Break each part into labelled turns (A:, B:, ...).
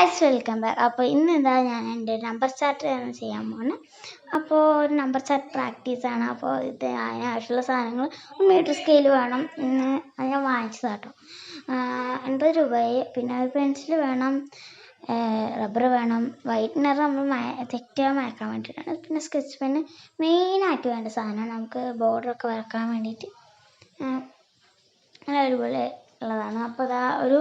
A: Guys welcome back. അപ്പോൾ ഇന്ന് എന്താ ഞാൻ എൻ്റെ നമ്പർ ചാർട്ട് ചെയ്യാൻ പോകുന്നത്. അപ്പോൾ ഒരു നമ്പർ ചാർട്ട് പ്രാക്ടീസാണ്. അപ്പോൾ ഇത് അതിനാവശ്യമുള്ള സാധനങ്ങൾ മീറ്റർ സ്കെയിൽ വേണം. അത് ഞാൻ വാങ്ങിച്ചതാട്ടോ. 50 രൂപയെ. പിന്നെ ഒരു പെൻസിൽ വേണം, റബ്ബർ വേണം, വൈറ്റ്നർ നമ്മൾ തെറ്റാൻ മയക്കാൻ വേണ്ടിയിട്ടാണ്. പിന്നെ സ്കെച്ച് പെന്ന് മെയിനായിട്ട് വേണ്ട സാധനമാണ്. നമുക്ക് ബോർഡറൊക്കെ വരക്കാൻ വേണ്ടിയിട്ട് അങ്ങനെ ഒരുപോലെ ഉള്ളതാണ്. അപ്പോൾ അതാ ഒരു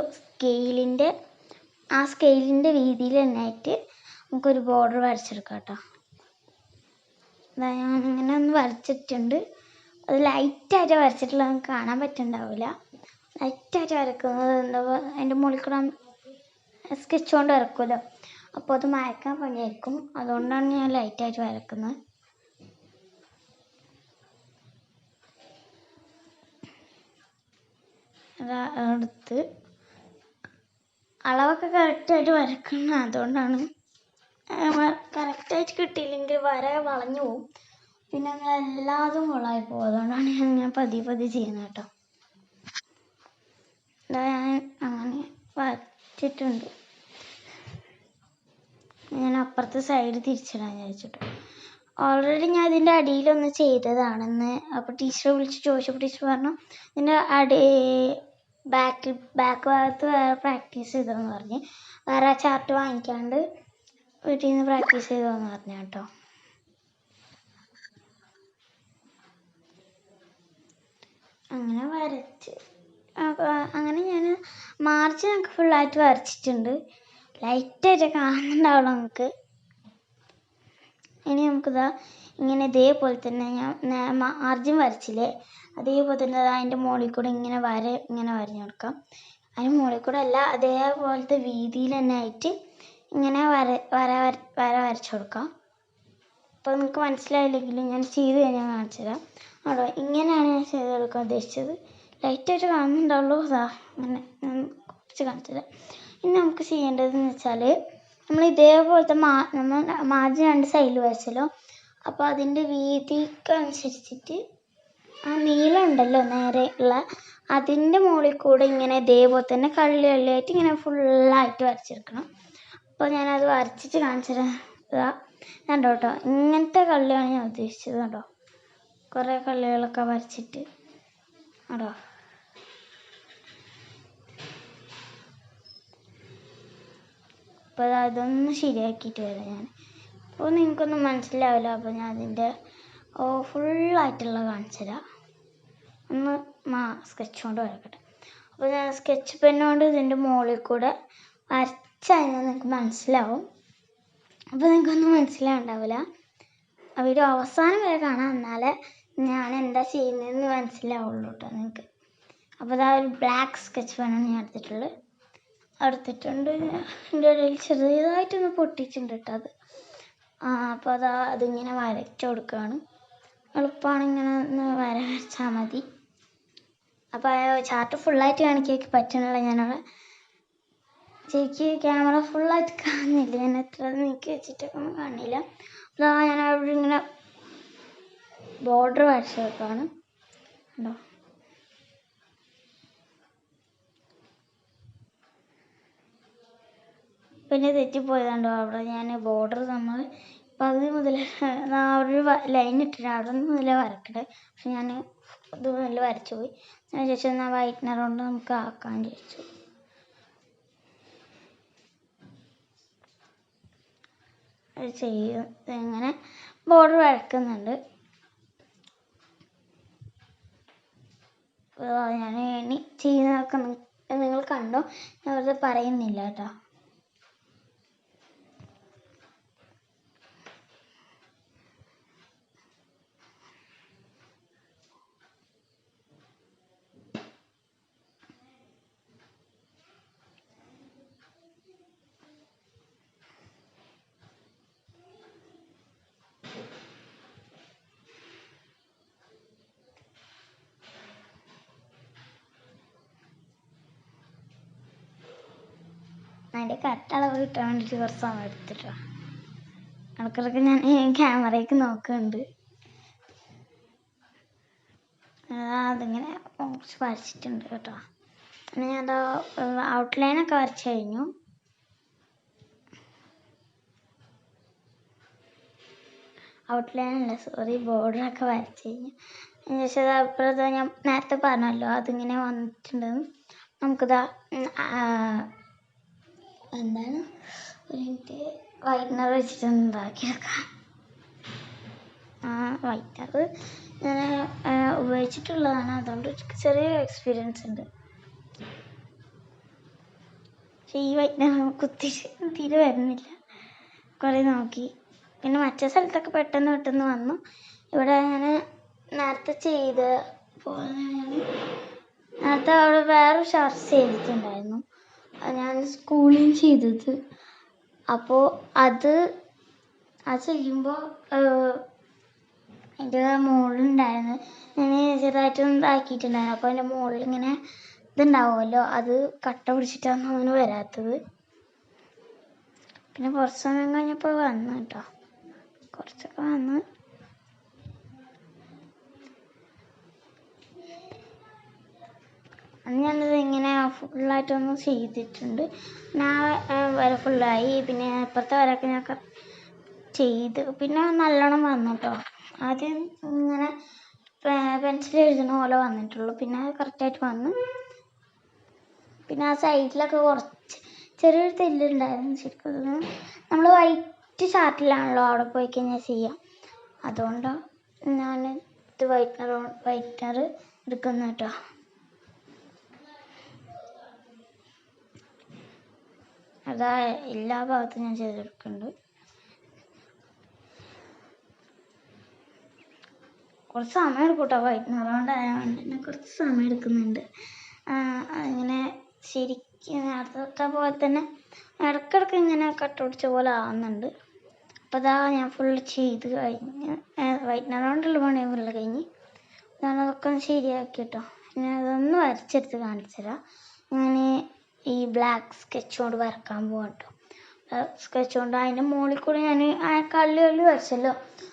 A: സ്കെയിലിൻ്റെ വീതിയിൽ തന്നെയായിട്ട് നമുക്കൊരു ബോർഡർ വരച്ചെടുക്കാം കേട്ടോ. ഞാൻ ഇങ്ങനെ ഒന്ന് വരച്ചിട്ടുണ്ട്. അത് ലൈറ്റായിട്ട് വരച്ചിട്ടുള്ള നമുക്ക് കാണാൻ പറ്റുന്നുണ്ടാവില്ല. ലൈറ്റായിട്ട് വരക്കുന്നത് എന്താ, അതിൻ്റെ മുകളിൽ കൂടെ സ്കെച്ച് കൊണ്ട് വരക്കുമല്ലോ, അപ്പോൾ അത് മയക്കാൻ പണിയായിരിക്കും. അതുകൊണ്ടാണ് ഞാൻ ലൈറ്റായിട്ട് വരക്കുന്നത്. എടുത്ത് അളവൊക്കെ കറക്റ്റായിട്ട് വരക്കണം. അതുകൊണ്ടാണ് കറക്റ്റായിട്ട് കിട്ടിയില്ലെങ്കിൽ വര വളഞ്ഞു പോവും, പിന്നെ അങ്ങനെ എല്ലാതും കൊളായി പോകും. അതുകൊണ്ടാണ് ഞാൻ പതിയെ ചെയ്യുന്നത് കേട്ടോ. ഞാൻ അങ്ങനെ വരച്ചിട്ടുണ്ട്. ഞാൻ അപ്പുറത്തെ സൈഡ് തിരിച്ചിടാൻ വിചാരിച്ചിട്ടു. ഓൾറെഡി ഞാൻ ഇതിൻ്റെ അടിയിലൊന്ന് ചെയ്തതാണെന്ന്. അപ്പോൾ ടീച്ചറെ വിളിച്ച് ചോദിച്ചപ്പോൾ ടീച്ചർ പറഞ്ഞു ഇതിൻ്റെ ബാക്ക് ഭാഗത്ത് വേറെ പ്രാക്ടീസ് ചെയ്തോന്ന് പറഞ്ഞ്, വേറെ ചാർട്ട് വാങ്ങിക്കാണ്ട് വീട്ടിൽ നിന്ന് പ്രാക്ടീസ് ചെയ്തോന്ന് പറഞ്ഞു കേട്ടോ. അങ്ങനെ വരച്ച് അങ്ങനെ ഞാൻ മാർജിനൊക്കെ ഫുള്ളായിട്ട് വരച്ചിട്ടുണ്ട്. ലൈറ്റായിട്ട് കാണുന്നുണ്ടാവുള്ളൂ നമുക്ക്. ഇനി നമുക്കിതാ ഇങ്ങനെ ഇതേപോലെ തന്നെ ഞാൻ മാർജിൻ വരച്ചില്ലേ, അതേപോലെ തന്നെ അതിൻ്റെ മുകളിൽ കൂടെ ഇങ്ങനെ വരഞ്ഞു കൊടുക്കാം. അതിന് മുകളിൽ കൂടെ അല്ല, അതേപോലത്തെ വീതിയിൽ തന്നെ ആയിട്ട് ഇങ്ങനെ വരച്ചു കൊടുക്കാം. അപ്പോൾ നിങ്ങൾക്ക് മനസ്സിലായില്ലെങ്കിലും ഞാൻ ചെയ്ത് കഴിഞ്ഞാൽ കാണിച്ചു തരാം. അവിടെ ഇങ്ങനെയാണ് ഞാൻ ചെയ്തെടുക്കാൻ ഉദ്ദേശിച്ചത്. ലൈറ്റായിട്ട് കാണുന്നുണ്ടാവുള്ളൂ. അതാ അങ്ങനെ ഞാൻ കുറച്ച് കാണിച്ചു തരാം. ഇനി നമുക്ക് ചെയ്യേണ്ടതെന്ന് വെച്ചാൽ, നമ്മൾ ഇതേപോലത്തെ നമ്മൾ മാർജിൻ 2 സൈഡിൽ വരച്ചല്ലോ, അപ്പോൾ അതിൻ്റെ വീതിക്കനുസരിച്ചിട്ട് ആ നീളം ഉണ്ടല്ലോ നേരെ ഉള്ള, അതിൻ്റെ മുകളിൽ കൂടെ ഇങ്ങനെ ഇതേപോലെ തന്നെ കള്ളിയായിട്ട് ഇങ്ങനെ ഫുള്ളായിട്ട് വരച്ചെടുക്കണം. അപ്പോൾ ഞാനത് വരച്ചിട്ട് കാണിച്ചു തരാം. കണ്ടോ കേട്ടോ, ഇങ്ങനത്തെ കള്ളിയാണ് ഞാൻ ഉദ്ദേശിച്ചത്. കേട്ടോ, കുറേ കള്ളികളൊക്കെ വരച്ചിട്ട് കേട്ടോ. അപ്പോൾ അതൊന്ന് ശരിയാക്കിയിട്ട് വരാം ഞാൻ. അപ്പോൾ നിങ്ങൾക്കൊന്നും മനസ്സിലാവില്ല. അപ്പോൾ ഞാൻ അതിൻ്റെ ഫുള്ളായിട്ടുള്ള കാണിച്ചു തരാം. ഒന്ന് സ്കെച്ച് കൊണ്ട് വരക്കട്ടെ. അപ്പോൾ ഞാൻ സ്കെച്ച് പെന്നുകൊണ്ട് ഇതിൻ്റെ മുകളിൽ കൂടെ വരച്ചാൽ നിങ്ങൾക്ക് മനസ്സിലാവും. അപ്പോൾ നിങ്ങൾക്കൊന്നും മനസ്സിലാവുണ്ടാവില്ല. വീഡിയോ അവസാനം വരെ കാണാം, എന്നാലേ ഞാൻ എന്താ ചെയ്യുന്നതെന്ന് മനസ്സിലാവുള്ളൂ കേട്ടോ നിങ്ങൾക്ക്. അപ്പോൾ അതാ ഒരു ബ്ലാക്ക് സ്കെച്ച് പെന്നാണ് ഞാൻ എടുത്തിട്ടുണ്ട്. എൻ്റെ ഇടയിൽ ചെറിയതായിട്ടൊന്ന് പൊട്ടിച്ചിട്ടുണ്ട് കേട്ടോ അത്. അപ്പോൾ അതിങ്ങനെ വരച്ചു കൊടുക്കുകയാണ്. എളുപ്പമാണ്, ഇങ്ങനെ ഒന്ന് വരച്ചാൽ മതി. അപ്പോൾ ചാർട്ട് ഫുള്ളായിട്ട് കാണിക്കാൻ പറ്റണില്ല. ഞാനവിടെ ശരിക്കും ക്യാമറ ഫുള്ളായിട്ട് കാണുന്നില്ല. ഞാൻ എത്ര നീക്കി വെച്ചിട്ടൊക്കെ ഒന്നും കാണില്ല. അപ്പോൾ ഞാനവിടെ ഇങ്ങനെ ബോർഡർ വരച്ചു വെക്കുകയാണ് കേട്ടോ. പിന്നെ തെറ്റിപ്പോയതുണ്ടോ, അവിടെ ഞാൻ ബോർഡർ നമ്മൾ പകുതി മുതൽ ഒരു ലൈൻ ഇട്ടിട്ട് അവിടെ മുതലേ വരക്കട്ടെ. പക്ഷെ ഞാൻ ഇത് മുതൽ വരച്ചു പോയി. ഞാൻ ചോദിച്ചു എന്നാൽ വൈറ്റ്നർ കൊണ്ട് നമുക്ക് ആക്കാൻ ചോദിച്ചു. അത് ചെയ്യും, ഇങ്ങനെ ബോർഡർ വരക്കുന്നുണ്ട്. ഞാൻ ഇനി ചെയ്യുന്നതൊക്കെ നിങ്ങൾ കണ്ടോ, ഞാൻ വെറുതെ പറയുന്നില്ല കേട്ടോ. അതിൻ്റെ കറക്റ്റളവ് കിട്ടാൻ വേണ്ടിയിട്ട് കുറച്ച് സമയം എടുത്തിട്ടോ. ഇടയ്ക്കിടയ്ക്ക് ഞാൻ ക്യാമറയ്ക്ക് നോക്കുന്നുണ്ട്. അതിങ്ങനെ കുറച്ച് വരച്ചിട്ടുണ്ട് കേട്ടോ. പിന്നെ ഞാൻ ഔട്ട്ലൈനൊക്കെ വരച്ചു കഴിഞ്ഞു. ഔട്ട്ലൈൻ അല്ല സോറി, ബോർഡറൊക്കെ വരച്ച് കഴിഞ്ഞു. അതിനുശേഷം അപ്പുറത്ത് ഞാൻ നേരത്തെ പറഞ്ഞല്ലോ അതിങ്ങനെ വന്നിട്ടുണ്ടെന്ന്. നമുക്കിതാ എന്താണ് ഒരു മിനിറ്റ് വൈറ്റ്നർ വെച്ചിട്ടൊന്ന് ഉണ്ടാക്കിയെടുക്കാം. വൈറ്റ്നർ ഞാൻ ഉപയോഗിച്ചിട്ടുള്ളതാണ്, അതുകൊണ്ട് ചെറിയ എക്സ്പീരിയൻസ് ഉണ്ട്. പക്ഷെ ഈ വൈറ്റ്നർ കുത്തി തീരെ വരുന്നില്ല, കുറേ നോക്കി. പിന്നെ മറ്റേ സ്ഥലത്തൊക്കെ പെട്ടെന്ന് വന്നു. ഇവിടെ ഞാൻ നേരത്തെ ചെയ്ത പോലെ നേരത്തെ അവിടെ വേറെ ഷർട്ട് ചെയ്തിട്ടുണ്ടായിരുന്നു, അത് ഞാൻ സ്കൂളിൽ ചെയ്തത്. അപ്പോൾ അത് ചെയ്യുമ്പോൾ അതിൻ്റെ മുകളിലുണ്ടായിരുന്നു, ഞാൻ ചെറുതായിട്ടൊന്നും ഇതാക്കിയിട്ടുണ്ടായിരുന്നു. അപ്പോൾ അതിൻ്റെ മുകളിൽ ഇങ്ങനെ ഇതുണ്ടാവുമല്ലോ, അത് കട്ട പിടിച്ചിട്ടാണ് അങ്ങനെ വരാത്തത്. പിന്നെ കുറച്ച് സമയം കഴിഞ്ഞപ്പോൾ വന്നു കേട്ടോ, കുറച്ചൊക്കെ വന്ന്. അന്ന് ഞാനത് ഇങ്ങനെ ഫുള്ളായിട്ടൊന്ന് ചെയ്തിട്ടുണ്ട്. പിന്നെ വര ഫുള്ളായി. പിന്നെ ഇപ്പുറത്തെ വരയൊക്കെ ഞാൻ ചെയ്ത് പിന്നെ നല്ലോണം വന്നു കേട്ടോ. ആദ്യം ഇങ്ങനെ പെൻസിൽ എഴുതുന്ന പോലെ വന്നിട്ടുള്ളൂ, പിന്നെ അത് കറക്റ്റായിട്ട് വന്നു. പിന്നെ ആ സൈഡിലൊക്കെ കുറച്ച് ചെറിയൊരു തെല്ലുണ്ടായിരുന്നു. ശരിക്കും നമ്മൾ വൈറ്റ് ചാർട്ടിലാണല്ലോ അവിടെ പോയി കഴിഞ്ഞാൽ ചെയ്യാം, അതുകൊണ്ടാണ് ഞാൻ ഇത് വൈറ്റ്നർ എടുക്കുന്നത് കേട്ടോ. അതാ എല്ലാ ഭാഗത്തും ഞാൻ ചെയ്തെടുക്കുന്നുണ്ട്. കുറച്ച് സമയം എടുക്കും കേട്ടോ, വൈറ്റ്നർ കൊണ്ടായതുകൊണ്ട് തന്നെ കുറച്ച് സമയം എടുക്കുന്നുണ്ട്. അങ്ങനെ ശരിക്കും നേരത്തെ പോലെ തന്നെ ഇടയ്ക്കിടയ്ക്ക് ഇങ്ങനെ കട്ട പിടിച്ച പോലെ ആവുന്നുണ്ട്. അപ്പോൾ അതാ ഞാൻ ഫുള്ള് ചെയ്ത് കഴിഞ്ഞ് വൈറ്റ്നർ കൊണ്ടുള്ള പണി ഫുള്ള് കഴിഞ്ഞ് ഞാനതൊക്കെ ഒന്ന് ശരിയാക്കി കേട്ടോ. ഞാൻ അതൊന്ന് വരച്ചെടുത്ത് കാണിച്ചു തരാം. ഞാൻ ഈ ബ്ലാക്ക് സ്കെച്ച് കൊണ്ട് വരക്കാൻ പോകാം കേട്ടോ. സ്കെച്ച് കൊണ്ട് അതിൻ്റെ മുകളിൽ കൂടി ഞാൻ ആ കള്ളി വരച്ചല്ലോ,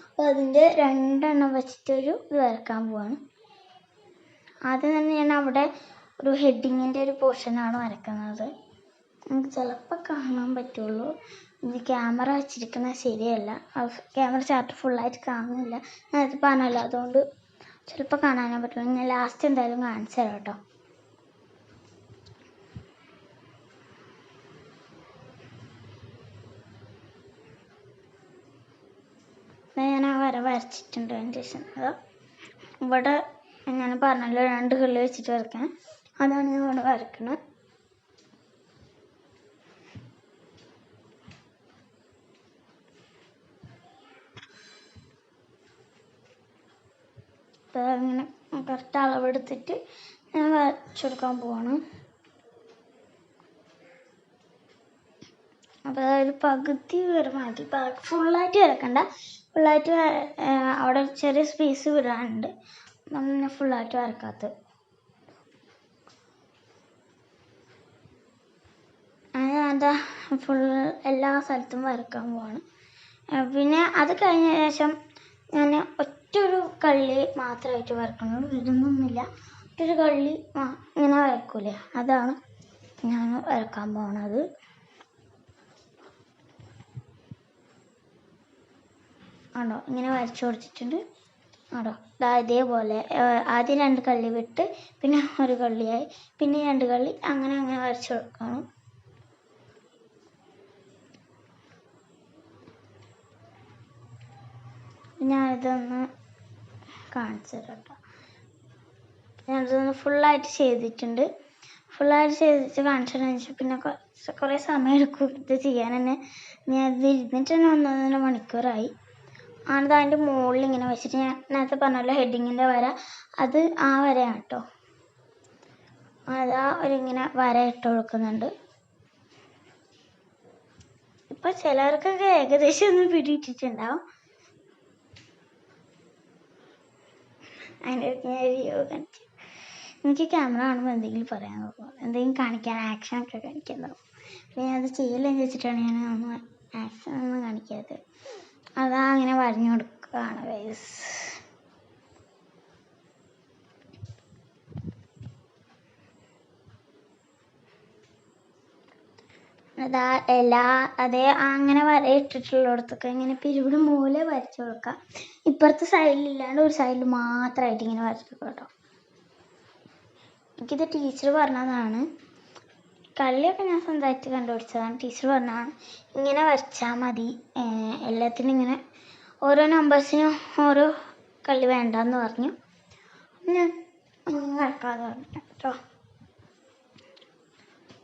A: അപ്പോൾ അതിൻ്റെ 2 എണ്ണം വെച്ചിട്ടൊരു ഇത് വരക്കാൻ പോവാണ്. ആദ്യം തന്നെ ഞാൻ അവിടെ ഒരു ഹെഡിങ്ങിൻ്റെ ഒരു പോർഷനാണ് വരക്കുന്നത്. നമുക്ക് ചിലപ്പോൾ കാണാൻ പറ്റുള്ളൂ, ഇത് ക്യാമറ വെച്ചിരിക്കുന്നത് ശരിയല്ല, ക്യാമറ ചാർട്ട് ഫുള്ളായിട്ട് കാണുന്നില്ല, നേരത്തെ പറഞ്ഞല്ലോ, അതുകൊണ്ട് ചിലപ്പോൾ കാണാനേ പറ്റുള്ളൂ. ഞാൻ ലാസ്റ്റ് എന്തായാലും കാണിച്ചു തരാം കേട്ടോ. ഞാൻ ആ വര വരച്ചിട്ടുണ്ട്. അതിന് ശേഷം ഇവിടെ ഞാൻ പറഞ്ഞല്ലോ 2 കള്ളി വെച്ചിട്ട് വരയ്ക്കാൻ, അതാണ് ഞാൻ ഇവിടെ വരയ്ക്കുന്നത്. അപ്പോൾ ഇങ്ങനെ കറക്റ്റ് അളവെടുത്തിട്ട് ഞാൻ വരച്ചെടുക്കാൻ പോവാണ്. അപ്പോൾ ഒരു പകുതി വരെ മതി, ഫുള്ളായിട്ട് വരക്കണ്ട. ഫുള്ളായിട്ട് അവിടെ ചെറിയ സ്പേസ് വിടാനുണ്ട്, നമ്മൾ ഫുള്ളായിട്ട് വരക്കാത്തത്. എന്താ ഫുൾ എല്ലാ സ്ഥലത്തും വരക്കാൻ പോവാണ്. പിന്നെ അത് കഴിഞ്ഞ ശേഷം ഞാൻ ഒറ്റൊരു കള്ളി മാത്രമായിട്ട് വരക്കുന്നുള്ളൂ, ഇതൊന്നുമില്ല. ഒറ്റൊരു കള്ളി ഇങ്ങനെ വരക്കൂലേ, അതാണ് ഞാൻ വരക്കാൻ പോണത്. ആണോ ഇങ്ങനെ വരച്ചു കൊടുത്തിട്ടുണ്ട് ആണോ. ഇതേപോലെ ആദ്യം 2 കള്ളി വിട്ട് പിന്നെ ഒരു കള്ളിയായി, പിന്നെ 2 കള്ളി, അങ്ങനെ വരച്ചു കൊടുക്കണം. ഞാനിതൊന്ന് കാണിച്ചു തരാം കേട്ടോ. ഞാനിതൊന്ന് ഫുള്ളായിട്ട് ചെയ്തിട്ടുണ്ട്. ഫുള്ളായിട്ട് ചെയ്തിട്ട് കാണിച്ചതെന്ന് വെച്ചാൽ പിന്നെ കുറേ സമയം എടുക്കും ഇത് ചെയ്യാൻ തന്നെ. ഞാൻ ഇത് ഇരുന്നിട്ട് തന്നെ 1.5 മണിക്കൂറായി. ആണിത് അതിൻ്റെ മുകളിൽ ഇങ്ങനെ വെച്ചിട്ട് ഞാൻ നേരത്തെ പറഞ്ഞല്ലോ ഹെഡിങ്ങിൻ്റെ വര, അത് ആ വരയാണ് കേട്ടോ. അതാ ഇങ്ങനെ വര ഇട്ട് കൊടുക്കുന്നുണ്ട്. ഇപ്പം ചിലർക്കൊക്കെ ഏകദേശം ഒന്ന് പിടിയിട്ടിട്ടുണ്ടാവും. അതിൻ്റെ ഞാൻ വീഡിയോ കാണിച്ചു. എനിക്ക് ക്യാമറ കാണുമ്പോൾ എന്തെങ്കിലും പറയാൻ തോന്നും, എന്തെങ്കിലും കാണിക്കാൻ, ആക്ഷനൊക്കെ കാണിക്കാൻ തോന്നും. പിന്നെ ഞാനത് ചെയ്യില്ലെന്ന് വെച്ചിട്ടാണ് ഞാൻ ആക്ഷനൊന്നും കാണിക്കാത്തത്. അതാ അങ്ങനെ വരഞ്ഞു കൊടുക്കുകയാണ് ഗൈസ്. അതാ അതേ അങ്ങനെ ഇട്ടിട്ടുള്ളിടത്തൊക്കെ ഇങ്ങനെ പിരിവിട് മൂല വരച്ചു കൊടുക്കാം. ഇപ്പുറത്തെ സൈഡിലില്ലാണ്ട് ഒരു സൈഡിൽ മാത്രമായിട്ട് ഇങ്ങനെ വരച്ചു കൊടുക്കാം കേട്ടോ. എനിക്കിത് ടീച്ചർ പറഞ്ഞതാണ്. കള്ളിയൊക്കെ ഞാൻ സ്വന്തമായിട്ട് കണ്ടുപിടിച്ചതാണ്. ടീച്ചർ പറഞ്ഞതാണ് ഇങ്ങനെ വരച്ചാൽ മതി, എല്ലാത്തിനും ഇങ്ങനെ ഓരോ നമ്പേഴ്സിനും ഓരോ കള്ളി വേണ്ടെന്ന് പറഞ്ഞു. ഞാൻ വരക്കാതെ പറഞ്ഞു കേട്ടോ.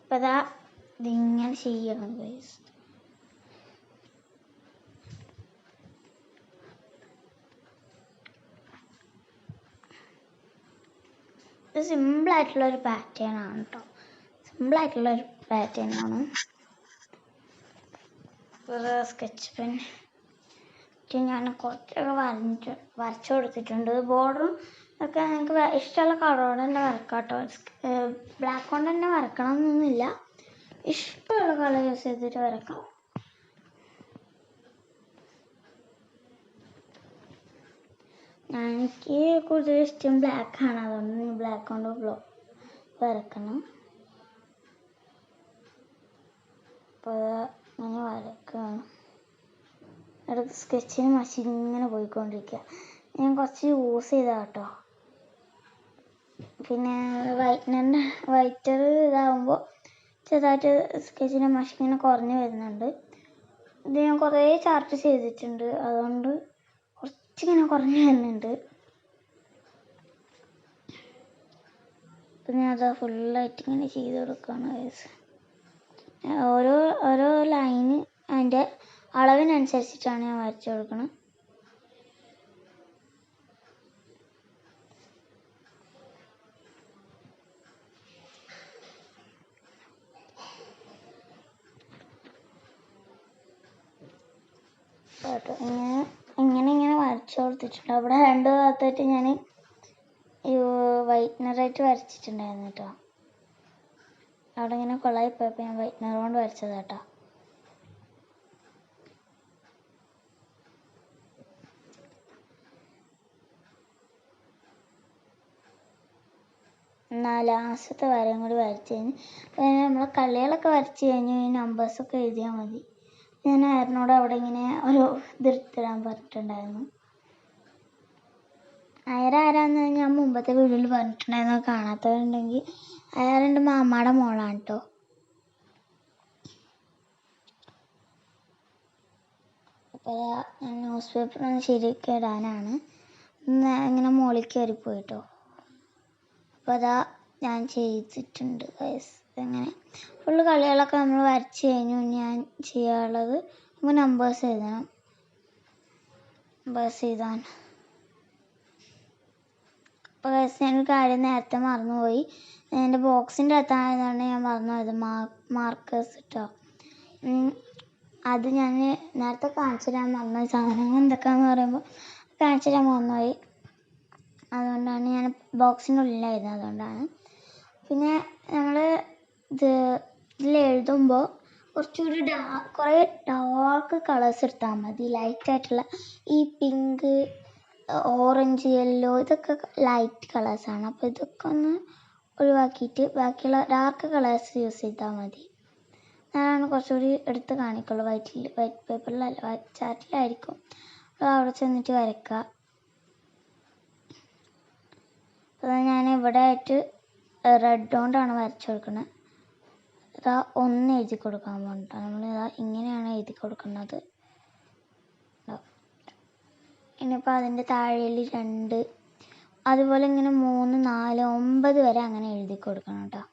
A: അപ്പം അതാ ഇതിങ്ങനെ ചെയ്യണം ഗൈസ്. ഇത് സിമ്പിളായിട്ടുള്ളൊരു പാറ്റേൺ ആണ് കേട്ടോ. സിമ്പിളായിട്ടുള്ളൊരു പാറ്റേൺ ആണ്. സ്കെച്ച് പെൻ ഞാൻ കുറച്ചൊക്കെ വരച്ചു കൊടുത്തിട്ടുണ്ട്. ബോർഡറും ഒക്കെ നിങ്ങൾക്ക് ഇഷ്ടമുള്ള കളറോടെ തന്നെ വരക്കാം കേട്ടോ. ബ്ലാക്ക് കൊണ്ട് തന്നെ വരക്കണം എന്നൊന്നുമില്ല, ഇഷ്ടമുള്ള കളർ യൂസ് ചെയ്തിട്ട് വരക്കാം. എനിക്ക് കൂടുതൽ ഇഷ്ടം ബ്ലാക്കാണ്, അതുകൊണ്ട് ബ്ലാക്ക് കൊണ്ട് വരക്കണം. അപ്പോൾ അങ്ങനെ വരക്കുകയാണ്. ഇടയ്ക്ക് സ്കെച്ചിന് മഷി ഇങ്ങനെ പോയിക്കൊണ്ടിരിക്കുക. ഞാൻ കുറച്ച് യൂസ് ചെയ്താൽ കേട്ടോ. പിന്നെ വൈറ്റർ ഇതാകുമ്പോൾ ചെറുതായിട്ട് സ്കെച്ചിൻ്റെ മഷി ഇങ്ങനെ കുറഞ്ഞ് വരുന്നുണ്ട്. ഇത് ഞാൻ കുറേ ചാർട്ട് ചെയ്തിട്ടുണ്ട്, അതുകൊണ്ട് കുറച്ചിങ്ങനെ കുറഞ്ഞ് വരുന്നുണ്ട്. പിന്നെ അത് ഫുള്ളായിട്ട് ഇങ്ങനെ ചെയ്ത് കൊടുക്കുകയാണ് ഗൈസ്. ഓരോ ലൈന് അതിൻ്റെ അളവിനനുസരിച്ചിട്ടാണ് ഞാൻ വരച്ചു കൊടുക്കണം. കേട്ടോ ഇങ്ങനെ വരച്ചു കൊടുത്തിട്ടുണ്ട്. അവിടെ 2 ഭാഗത്തായിട്ട് ഞാൻ വൈറ്റ്നറായിട്ട് വരച്ചിട്ടുണ്ടായിരുന്നു കേട്ടോ. അവിടെ ഇങ്ങനെ കൊളായി പോയപ്പോൾ ഞാൻ വൈറ്റ്നർ കൊണ്ട് വരച്ചത് കേട്ടോ. ലാസ്റ്റത്തെ വരയും കൂടി വരച്ച് കഴിഞ്ഞ് നമ്മളെ കളികളൊക്കെ വരച്ച് കഴിഞ്ഞ് ഈ നമ്പേഴ്സൊക്കെ എഴുതിയാൽ മതി. ഞാൻ ആയറിനോട് അവിടെ ഇങ്ങനെ ഒരു ഇതിടാൻ പറഞ്ഞിട്ടുണ്ടായിരുന്നു. ആരാന്ന് ഞാൻ മുമ്പത്തെ വീഡിയോയിൽ പറഞ്ഞിട്ടുണ്ടായിരുന്നു. കാണാത്തവരുണ്ടെങ്കിൽ അയാളുടെ മാമാടെ മോളാണ് കേട്ടോ. അപ്പോൾ ഞാൻ ന്യൂസ് പേപ്പർ ഒന്ന് ശരിയാക്കി ഇടാനാണ് ഇങ്ങനെ മുകളിൽ കയറിപ്പോയിട്ടോ. അപ്പോൾ അതാ ഞാൻ ചെയ്തിട്ടുണ്ട് ഗൈസ്. അങ്ങനെ ഫുള്ള് കളികളൊക്കെ നമ്മൾ വരച്ച് കഴിഞ്ഞു. ഞാൻ ചെയ്യാനുള്ളത് നമുക്ക് നമ്പേഴ്സ് എഴുതണം. നമ്പേഴ്സ് എഴുതാൻ അപ്പോൾ ഗൈസ് ഞാനൊരു കാര്യം നേരത്തെ മറന്നുപോയി. എൻ്റെ ബോക്സിൻ്റെ അകത്തായതുകൊണ്ട് ഞാൻ മറന്നുപോയത് മാർക്കേഴ്സ് കേട്ടോ. അത് ഞാൻ നേരത്തെ കാണിച്ചു തരാൻ മറന്നുപോയി. സാധനങ്ങൾ എന്തൊക്കെയാണെന്ന് പറയുമ്പോൾ കാണിച്ചു തരാൻ മറന്നുപോയി. അതുകൊണ്ടാണ് ഞാൻ ബോക്സിനുള്ളിലായിരുന്നു, അതുകൊണ്ടാണ്. പിന്നെ നമ്മൾ ഇതിലെഴുതുമ്പോൾ കുറച്ചുകൂടി കുറേ ഡാർക്ക് കളേഴ്സ് എടുത്താൽ മതി. ലൈറ്റായിട്ടുള്ള ഈ പിങ്ക്, ഓറഞ്ച്, യെല്ലോ ഇതൊക്കെ ലൈറ്റ് കളേഴ്സാണ്. അപ്പോൾ ഇതൊക്കെ ഒന്ന് ഒഴിവാക്കിയിട്ട് ബാക്കിയുള്ള ഡാർക്ക് കളേഴ്സ് യൂസ് ചെയ്താൽ മതി. ഞാനാണ് കുറച്ചുകൂടി എടുത്ത് കാണിക്കുള്ളൂ. White പേപ്പറിലല്ല, white ചാർട്ടിലായിരിക്കും. അവിടെ ചെന്നിട്ട് വരയ്ക്കുക. അത് ഞാൻ ഇവിടെ ആയിട്ട് റെഡ് കൊണ്ടാണ് വരച്ചു കൊടുക്കുന്നത്. ഇതാ 1 എഴുതി കൊടുക്കാൻ വേണ്ടിയിട്ടാണ് നമ്മളിതാ ഇങ്ങനെയാണ് എഴുതി കൊടുക്കുന്നത്. ഇനിയിപ്പോൾ അതിൻ്റെ താഴെയിൽ 2, അതുപോലെ ഇങ്ങനെ 3, 4, 9 വരെ അങ്ങനെ എഴുതി കൊടുക്കണം കേട്ടോ.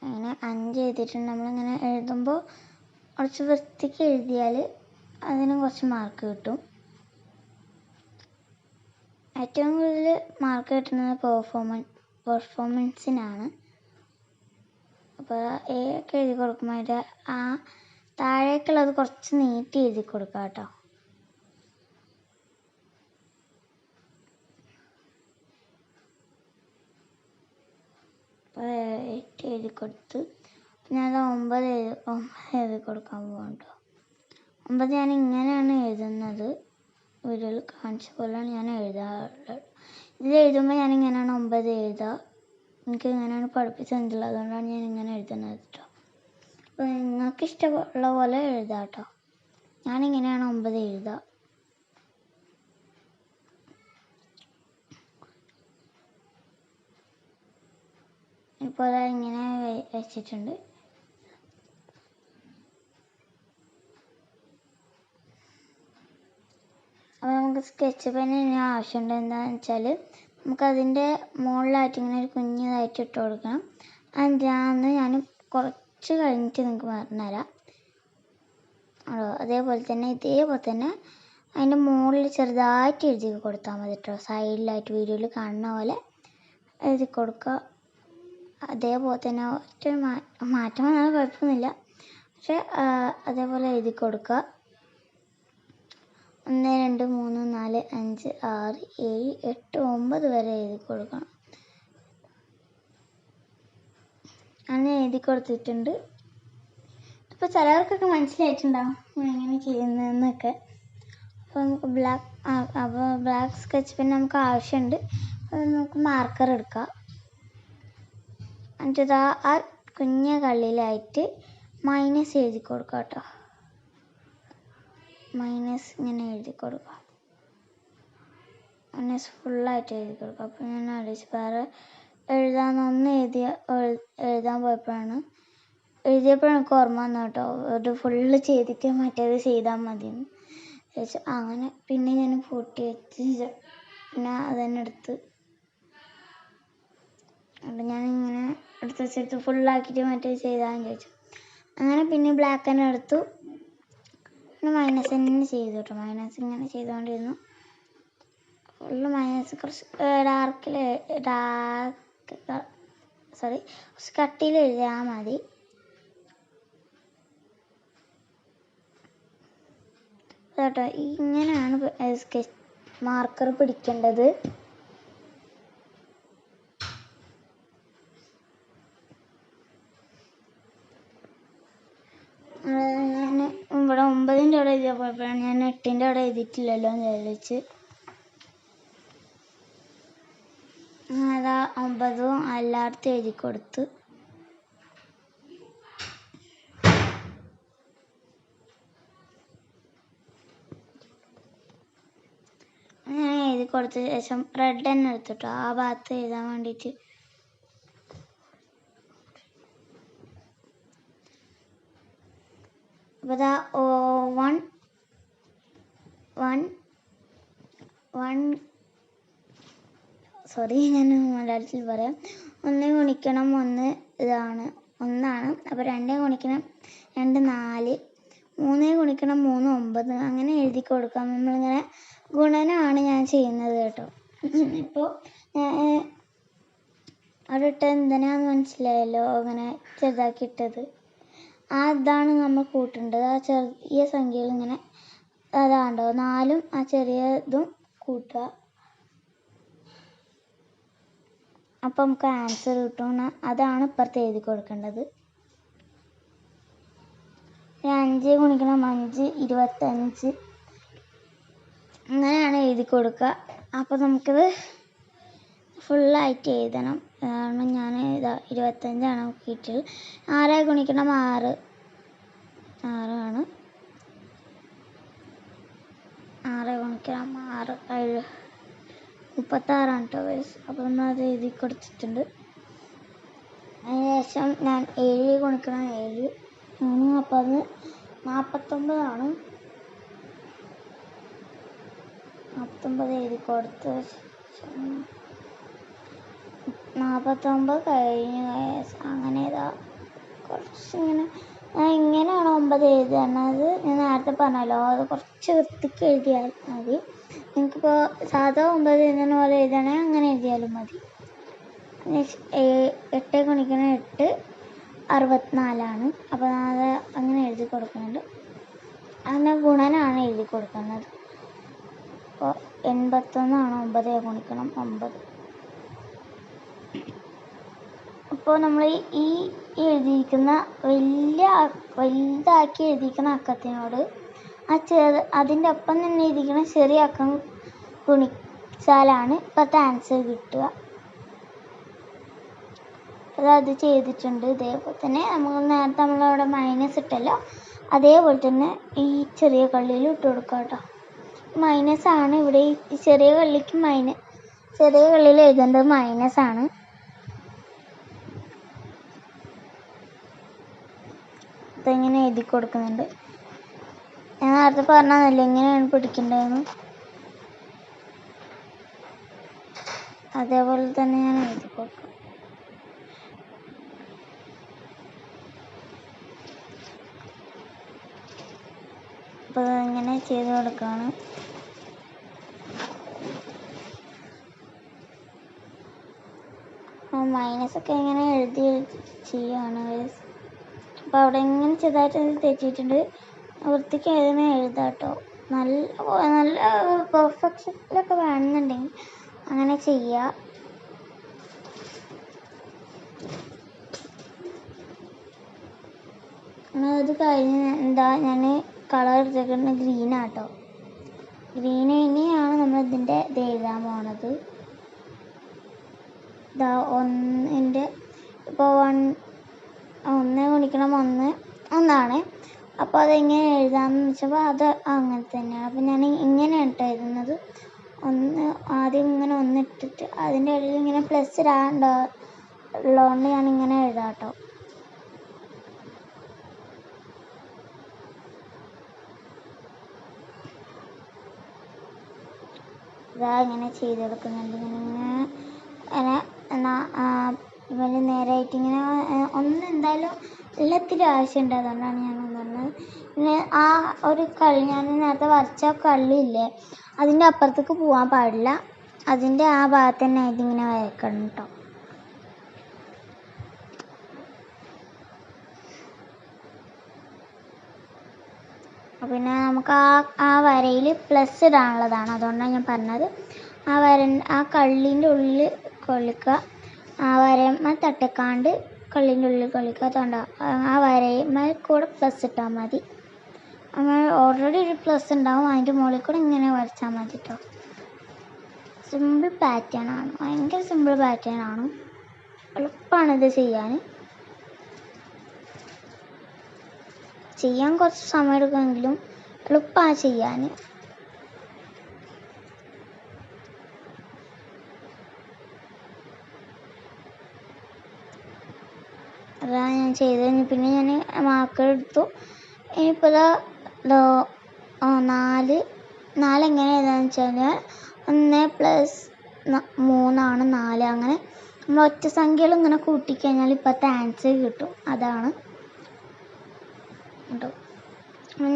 A: അങ്ങനെ 5 എഴുതിയിട്ടുണ്ട്. നമ്മളിങ്ങനെ എഴുതുമ്പോൾ കുറച്ച് വൃത്തിക്ക് എഴുതിയാൽ അതിന് കുറച്ച് മാർക്ക് കിട്ടും. ഏറ്റവും കൂടുതൽ മാർക്ക് കിട്ടുന്നത് പെർഫോമൻസിനാണ്. അപ്പോൾ എ ഒക്കെ എഴുതി കൊടുക്കുമ്പോൾ അതിൻ്റെ ആ താഴേക്കുള്ളത് കുറച്ച് നീട്ടി എഴുതി കൊടുക്കുക കേട്ടോ. അപ്പോൾ 8 എഴുതി കൊടുത്ത് ഞാൻ 9 എഴുതി കൊടുക്കാൻ പോകാം കേട്ടോ. 9 ഞാൻ ഇങ്ങനെയാണ് എഴുതുന്നത്. വീഡിയോയിൽ കാണിച്ച പോലെയാണ് ഞാൻ എഴുതാറുള്ളത്. ഇതിൽ എഴുതുമ്പോൾ ഞാൻ ഇങ്ങനെയാണ് 9 എഴുതുക. എനിക്ക് ഇങ്ങനെയാണ് പഠിപ്പിച്ച് തന്നിട്ടുള്ളത്, അതുകൊണ്ടാണ് ഞാൻ ഇങ്ങനെ എഴുതുന്നത് കേട്ടോ. അപ്പോൾ നിങ്ങൾക്ക് ഇഷ്ടമുള്ള പോലെ എഴുതാം കേട്ടോ. ഞാനിങ്ങനെയാണ് 9 എഴുതുക. ഇപ്പോൾ ഇങ്ങനെ വെച്ചിട്ടുണ്ട്. അപ്പോൾ നമുക്ക് സ്കെച്ച് പെന്നിന് ആവശ്യമുണ്ട്. എന്താണെന്ന് വെച്ചാൽ നമുക്കതിൻ്റെ മുകളിലായിട്ട് ഇങ്ങനെ ഒരു കുഞ്ഞതായിട്ട് ഇട്ട് കൊടുക്കണം. എന്താണെന്ന് ഞാൻ കുറച്ച് കഴിഞ്ഞിട്ട് നിങ്ങൾക്ക് പറഞ്ഞുതരാം. അതേപോലെ തന്നെ അതിൻ്റെ മുകളിൽ ചെറുതായിട്ട് എഴുതി കൊടുത്താൽ മതി കേട്ടോ. സൈഡിലായിട്ട് വീഡിയോയിൽ കാണുന്ന പോലെ എഴുതി കൊടുക്കുക. അതേപോലെ തന്നെ ഒറ്റ മാറ്റം വന്നാൽ കുഴപ്പമൊന്നുമില്ല, പക്ഷെ അതേപോലെ എഴുതി കൊടുക്കുക. 1 2 3 4 5 6 7 8 9 വരെ എഴുതി കൊടുക്കണം. അങ്ങനെ എഴുതി കൊടുത്തിട്ടുണ്ട്. ഇപ്പോൾ ചിലവർക്കൊക്കെ മനസ്സിലായിട്ടുണ്ടാവും എങ്ങനെ ചെയ്യുന്നതെന്നൊക്കെ. അപ്പോൾ നമുക്ക് ബ്ലാക്ക് സ്കെച്ച് പെൻ നമുക്ക് ആവശ്യമുണ്ട്. അപ്പോൾ നമുക്ക് മാർക്കർ എടുക്കാം. എന്നിട്ട് ആ കുഞ്ഞ കള്ളിയിലായിട്ട് മൈനസ് എഴുതി കൊടുക്കുക കേട്ടോ. മൈനസ് ഇങ്ങനെ എഴുതി കൊടുക്കുക. മൈനസ് ഫുള്ളായിട്ട് എഴുതി കൊടുക്കുക. അപ്പോൾ ഞാൻ ആലോചിച്ച് വേറെ എഴുതാൻ പോയപ്പോഴാണ് എനിക്ക് ഓർമ്മ വന്നു കേട്ടോ. ഒരു ഫുള്ള് ചെയ്തിട്ട് മറ്റേത് ചെയ്താൽ മതിയെന്ന് ചോദിച്ചു. അങ്ങനെ പിന്നെ ഞാൻ പൂട്ടി വെച്ച് പിന്നെ അതന്നെ എടുത്ത് അപ്പം ഞാനിങ്ങനെ എടുത്ത് ഫുള്ളാക്കിയിട്ട് മറ്റേത് ചെയ്താന്ന് ചോദിച്ചു. അങ്ങനെ പിന്നെ ബ്ലാക്ക് തന്നെ എടുത്തു. പിന്നെ മൈനസ് തന്നെ ചെയ്തു കേട്ടോ. മൈനസ് ഇങ്ങനെ ചെയ്തുകൊണ്ടിരുന്നു. ഫുള്ള് മൈനസ് കുറച്ച് കുറച്ച് കട്ടിയിൽ എഴുതിയാൽ മതി. കേട്ടോ ഇങ്ങനെയാണ് സ്കെച്ച് മാർക്കർ പിടിക്കേണ്ടത്. ഞാൻ ഇവിടെ 9ൻ്റെ അവിടെ എഴുതിയാൽ പോയപ്പോഴാണ് ഞാൻ 8ൻ്റെ അവിടെ എഴുതിയിട്ടില്ലല്ലോ എന്ന് വിചാരിച്ച് അതാ 9ഉം എല്ലായിടത്തും എഴുതി കൊടുത്ത്. ഞാൻ എഴുതി കൊടുത്ത ശേഷം റെഡ് തന്നെ എടുത്തിട്ടോ ആ ഭാഗത്ത് എഴുതാൻ വേണ്ടിയിട്ട്. അപ്പോൾ ഇതാ 1 സോറി ഞാൻ മലയാളത്തിൽ പറയാം. 1 ഗുണിക്കണം 1 ഇതാണ് 1 ആണ്. അപ്പോൾ 2 ഗുണിക്കണം 2 4, 3 ഗുണിക്കണം 3 9 അങ്ങനെ എഴുതി കൊടുക്കാം. നമ്മളിങ്ങനെ ഗുണനമാണ് ഞാൻ ചെയ്യുന്നത് കേട്ടോ. ഇപ്പോൾ അവിടെ ഇട്ടത് എന്തിനാന്ന് മനസ്സിലായല്ലോ, അങ്ങനെ ചെറുതാക്കി ഇട്ടത്. അതാണ് നമ്മൾ കൂട്ടേണ്ടത്. ആ ചെറിയ സംഖ്യകൾ ഇങ്ങനെ അതാണ്ടോ 4ഉം ആ ചെറിയതും കൂട്ടുക. അപ്പം നമുക്ക് ആൻസർ കിട്ടും. അതാണ് ഇപ്പുറത്ത് എഴുതി കൊടുക്കേണ്ടത്. 5 ഗുണിക്കണം 5 25 അങ്ങനെയാണ് എഴുതി കൊടുക്കുക. അപ്പോൾ നമുക്കിത് ഫുള്ളായിട്ട് എഴുതണം. കാരണം ഞാൻ 25ആണ് നമുക്ക് കിട്ടിയത്. 6 ഗുണിക്കണം 6 ആണ്. 6 ഗുണിക്കണം 6 36 കേട്ടോ വയസ്സ്. അപ്പോൾ നമ്മളത് എഴുതി കൊടുത്തിട്ടുണ്ട്. അതിനുശേഷം ഞാൻ 7 ഗുണിക്കണം 7 അപ്പോൾ അത് 49 49 എഴുതി കൊടുത്ത ശേഷം 49 കഴിഞ്ഞ അങ്ങനെ ഇതാ കുറച്ചിങ്ങനെ ഇങ്ങനെയാണ് 9 എഴുതുന്നത്. ഞാൻ നേരത്തെ പറഞ്ഞല്ലോ, അത് കുറച്ച് വൃത്തിക്ക് എഴുതിയാൽ മതി. നിങ്ങൾക്കിപ്പോൾ സാധാ 9 എഴുതുന്ന പോലെ എഴുതണമെങ്കിൽ അങ്ങനെ എഴുതിയാലും മതി. 8 ഗുണിക്കണം 8 64. അപ്പോൾ അത് അങ്ങനെ എഴുതി കൊടുക്കുന്നുണ്ട്. അങ്ങനെ ഗുണനാണ് എഴുതി കൊടുക്കുന്നത്. അപ്പോൾ 81 9 ഗുണിക്കണം 9. അപ്പോൾ നമ്മൾ ഈ എഴുതിയിരിക്കുന്ന വലുതാക്കി എഴുതിയിരിക്കുന്ന അക്കത്തിനോട് അതിൻ്റെ ഒപ്പം തന്നെ ഇരിക്കുന്ന ചെറിയ അക്കം ഗുണിച്ചാലാണ് ഇപ്പോഴത്തെ ആൻസർ കിട്ടുക. അത് ചെയ്തിട്ടുണ്ട്. ഇതേപോലെ തന്നെ നമ്മൾ നേരത്തെ നമ്മളവിടെ മൈനസ് ഇട്ടല്ലോ, അതേപോലെ തന്നെ ഈ ചെറിയ കള്ളിയിൽ ഇട്ട് കൊടുക്കുക കേട്ടോ. മൈനസാണ് ഇവിടെ ഈ ചെറിയ കള്ളിക്ക് ചെറിയ കള്ളിയിൽ എഴുതേണ്ടത് മൈനസാണ്. ഇതെങ്ങനെ എഴുതി കൊടുക്കുന്നുണ്ട്. ഞാൻ നേരത്തെ പറഞ്ഞതല്ലേ എങ്ങനെയാണ് പിടിക്കേണ്ടതെന്ന്. അതേപോലെ തന്നെ ഞാൻ എഴുതി കൊടുക്കും. അപ്പോൾ ഇങ്ങനെ ചെയ്ത് കൊടുക്കുകയാണ്. മൈനസൊക്കെ ഇങ്ങനെ എഴുതി ചെയ്യുകയാണ്. അപ്പോൾ അവിടെ ഇങ്ങനെ ചെറുതായിട്ട് തെറ്റിയിട്ടുണ്ട്. വൃത്തിക്ക് എഴുതണേ എഴുതാം കേട്ടോ. നല്ല പെർഫെക്ഷനിലൊക്കെ വേണമെന്നുണ്ടെങ്കിൽ അങ്ങനെ ചെയ്യുക. അത് കഴിഞ്ഞ് ഞാൻ കളർ എടുത്തേക്കുന്നത് ഗ്രീനാട്ടോ. ഗ്രീൻ ഇനിയാണ് നമ്മൾ ഇതിൻ്റെ ഇത് എഴുതാൻ പോണത്. ഒന്നിൻ്റെ ഇപ്പോൾ 1 ഗുണിക്കണം 1 ഒന്നാണ്. അപ്പോൾ അതെങ്ങനെ എഴുതാമെന്ന് വെച്ചപ്പോൾ അത് അങ്ങനെ തന്നെയാണ്. അപ്പോൾ ഞാൻ ഇങ്ങനെയാണ് കേട്ടോ എഴുതുന്നത്. ആദ്യം ഇങ്ങനെ 1 ഇട്ടിട്ട് അതിൻ്റെ ഇടയിൽ ഇങ്ങനെ പ്ലസ് ഉള്ളതുകൊണ്ട് ഞാനിങ്ങനെ എഴുതാം കേട്ടോ. ഇങ്ങനെ ചെയ്തെടുക്കുന്നുണ്ട്. ഇങ്ങനെ നേരായിട്ട് ഇങ്ങനെ എന്തായാലും എല്ലാത്തിലും ആവശ്യമുണ്ട്. അതുകൊണ്ടാണ് ഞാൻ പറഞ്ഞത്. പിന്നെ ആ ഒരു കള്ളി ഞാൻ നേരത്തെ വരച്ച കള്ളിയില്ലേ, അതിൻ്റെ അപ്പുറത്തേക്ക് പോകാൻ പാടില്ല. അതിൻ്റെ ആ ഭാഗത്ത് തന്നെ ആയിട്ട് ഇങ്ങനെ വരക്കണം കേട്ടോ. പിന്നെ നമുക്ക് ആ വരയിൽ പ്ലസ് ഇടാനുള്ളതാണ്. അതുകൊണ്ടാണ് ഞാൻ പറഞ്ഞത്. ആ കള്ളീൻ്റെ ഉള്ളിൽ കൊള്ളിക്കുക. ആ വരയമ്മ തട്ടിക്കാണ്ട് കള്ളീൻ്റെ ഉള്ളിൽ കൊള്ളിക്കുക. അതുകൊണ്ട് ആ വരയമ്മ കൂടെ പ്ലസ് ഇട്ടാൽ മതി. അങ്ങനെ ഓൾറെഡി ഒരു പ്ലസ് ഉണ്ടാവും. അതിൻ്റെ മുകളിൽ കൂടെ ഇങ്ങനെ വരച്ചാൽ മതി കേട്ടോ. സിമ്പിൾ പാറ്റേൺ ആണ്. ഭയങ്കര സിമ്പിൾ പാറ്റേൺ ആണ്. എളുപ്പമാണിത് ചെയ്യാൻ കുറച്ച് സമയം എടുക്കുമെങ്കിലും എളുപ്പമാണ് ചെയ്യാൻ. അതാണ് ഞാൻ ചെയ്തത്. പിന്നെ ഞാൻ മാർക്കർ എടുത്തു. ഇനിയിപ്പോൾ 4 എങ്ങനെ എഴുതാന്ന് വെച്ച് കഴിഞ്ഞാൽ 1 + 3 = 4. അങ്ങനെ നമ്മൾ ഒറ്റ സംഖ്യകൾ ഇങ്ങനെ കൂട്ടിക്കഴിഞ്ഞാൽ ഇപ്പോഴത്തെ ആൻസർ കിട്ടും. അതാണ് കേട്ടോ.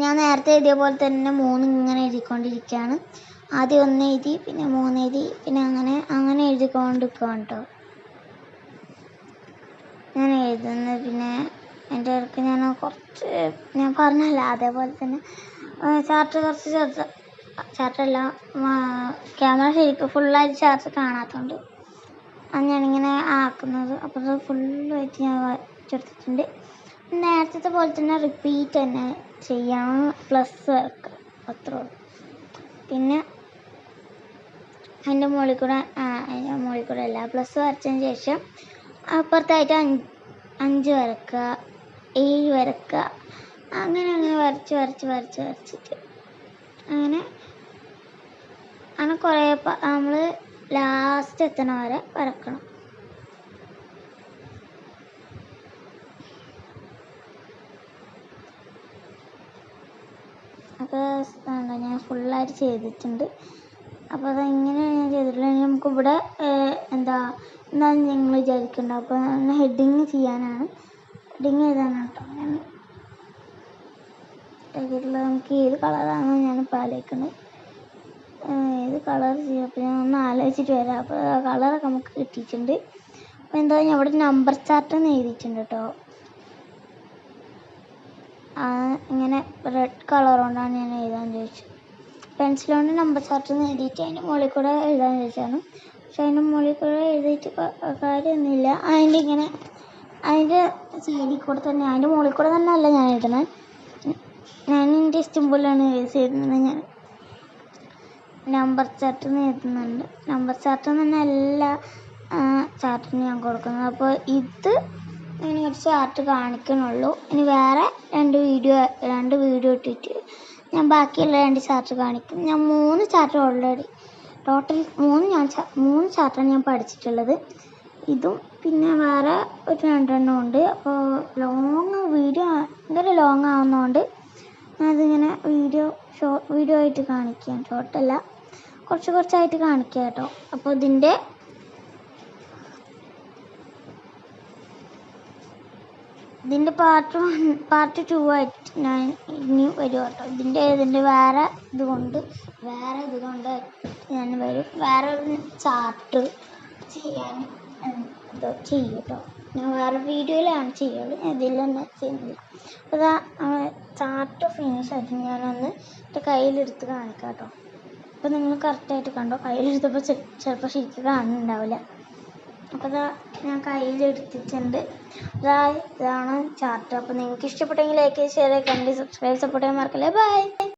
A: ഞാൻ നേരത്തെ എഴുതിയ പോലെ തന്നെ 3 ഇങ്ങനെ എഴുതിക്കൊണ്ടിരിക്കുകയാണ്. ആദ്യം 1 എഴുതി, പിന്നെ 3 എഴുതി, പിന്നെ അങ്ങനെ എഴുതിക്കൊണ്ടിരിക്കുകയാണ് കേട്ടോ ഞാൻ എഴുതുന്നത്. പിന്നെ എൻ്റെ ഇടയ്ക്ക് ഞാൻ പറഞ്ഞല്ല, അതേപോലെ തന്നെ ചാർട്ട് കുറച്ച് ചാർട്ടല്ല, ക്യാമറ ശരിക്കും ഫുള്ളായിട്ട് ചാർട്ട് കാണാത്തതുകൊണ്ട് അത് ഞാനിങ്ങനെ ആക്കുന്നത്. അപ്പോൾ അത് ഫുള്ളായിട്ട് ഞാൻ വരച്ചെടുത്തിട്ടുണ്ട്. നേരത്തെ പോലെ തന്നെ റിപ്പീറ്റ് തന്നെ ചെയ്യണം. പ്ലസ് വരക്കുക, അത്രേ ഉള്ളൂ. പിന്നെ അതിൻ്റെ മുകളിൽ കൂടെ അല്ല, പ്ലസ് വരച്ചതിന് ശേഷം അപ്പുറത്തായിട്ട് 5 വരക്കുക, 7 വരക്കുക. അങ്ങനെ വരച്ചിട്ട് അങ്ങനെ കുറേ നമ്മൾ ലാസ്റ്റ് എത്തണ വരെ വരക്കണം. അപ്പോൾ ഞാൻ ഫുള്ളായിട്ട് ചെയ്തിട്ടുണ്ട്. അപ്പോൾ അതെങ്ങനെയാണ് ഞാൻ ചെയ്തിട്ടുള്ളത്. നമുക്കിവിടെ എന്താണെന്ന് നിങ്ങൾ വിചാരിക്കേണ്ട. അപ്പോൾ ഹെഡിങ് ചെയ്യാനാണ്, ഹെഡിങ് എഴുതാനാണ് കേട്ടോ ഞാൻ എഴുതിയിട്ടുള്ളത്. നമുക്ക് ഏത് കളറാണോ ഞാനിപ്പോൾ ആലോചിക്കുന്നത്, ഏത് കളർ ചെയ്യാം. അപ്പോൾ ഞാൻ ഒന്ന് ആലോചിച്ചിട്ട് വരാം. അപ്പോൾ കളറൊക്കെ നമുക്ക് കിട്ടിയിട്ടുണ്ട്. അപ്പോൾ ഞാൻ ഇവിടെ നമ്പർ ചാർട്ടെന്ന് എഴുതിയിട്ടുണ്ട് കേട്ടോ. ഇങ്ങനെ റെഡ് കളർ കൊണ്ടാണ് ഞാൻ എഴുതാൻ ചോദിച്ചത്. പെൻസിൽ കൊണ്ട് നമ്പർ ചാർട്ടെന്ന് എഴുതിയിട്ട് അതിൻ്റെ മുകളിൽ കൂടെ എഴുതാൻ ചോദിച്ചാണ്. പക്ഷെ അതിൻ്റെ മുകളിൽ കൂടെ എഴുതിയിട്ട് കാര്യമൊന്നുമില്ല. അതിൻ്റെ സൈഡിൽ കൂടെ തന്നെ, അതിൻ്റെ മുകളിൽ കൂടെ തന്നെ അല്ല ഞാൻ എഴുതണത്. ഞാൻ എൻ്റെ ഇഷ്ടം പോലെയാണ് യൂസ് ചെയ്യുന്നത്. ഞാൻ നമ്പർ ചാർട്ട് എഴുതുന്നുണ്ട്. നമ്പർ ചാർട്ട് തന്നെ എല്ലാ ചാർട്ടിന് ഞാൻ കൊടുക്കുന്നത്. അപ്പോൾ ഇത് ഞാൻ ഒരു ചാർട്ട് കാണിക്കണുള്ളൂ. ഇനി വേറെ രണ്ട് വീഡിയോ ഇട്ടിട്ട് ഞാൻ ബാക്കിയുള്ള 2 ചാർട്ട് കാണിക്കും. ഞാൻ 3 ചാർട്ട് ഓൾറെഡി ടോട്ടൽ 3 ചാർട്ടാണ് ഞാൻ പഠിച്ചിട്ടുള്ളത്. ഇതും പിന്നെ വേറെ ഒരു 2 ഉണ്ട്. അപ്പോൾ വീഡിയോ ഭയങ്കര ലോങ് ആവുന്നതുകൊണ്ട് അതിങ്ങനെ വീഡിയോ ആയിട്ട് കാണിക്കാം. ഷോർട്ടല്ല, കുറച്ചായിട്ട് കാണിക്കാം കേട്ടോ. അപ്പോൾ ഇതിൻ്റെ പാർട്ട് 2 ആയിട്ട് ഞാൻ ഇനി വരും കേട്ടോ. ഇതിൻ്റെ വേറെ ഇതുകൊണ്ട് ഞാൻ വരും. വേറെ ഒരു ചാർട്ട് ചെയ്യാൻ ചെയ്യും കേട്ടോ. ഞാൻ വേറെ വീഡിയോയിലാണ് ചെയ്യുള്ളൂ, ഇതിൽ തന്നെ ചെയ്യുന്നില്ല. അപ്പോൾ ചാർട്ട് ഫിനിഷ് ആയിട്ട് ഞാനൊന്ന് എൻ്റെ കയ്യിലെടുത്ത് കാണിക്കാം കേട്ടോ. അപ്പോൾ നിങ്ങൾ കറക്റ്റായിട്ട് കണ്ടോ? കയ്യിലെടുത്തപ്പോൾ ചിലപ്പോൾ ശരിക്കും കാണുന്നുണ്ടാവില്ല. അപ്പോൾ ഞാൻ കയ്യിലെടുത്തിട്ടുണ്ട്. ഇതാണ് ചാർട്ട്. അപ്പോൾ നിങ്ങൾക്ക് ഇഷ്ടപ്പെട്ടെങ്കിൽ like, share, comment, subscribe, support ചെയ്യാൻ മറക്കല്ലേ. ബൈ.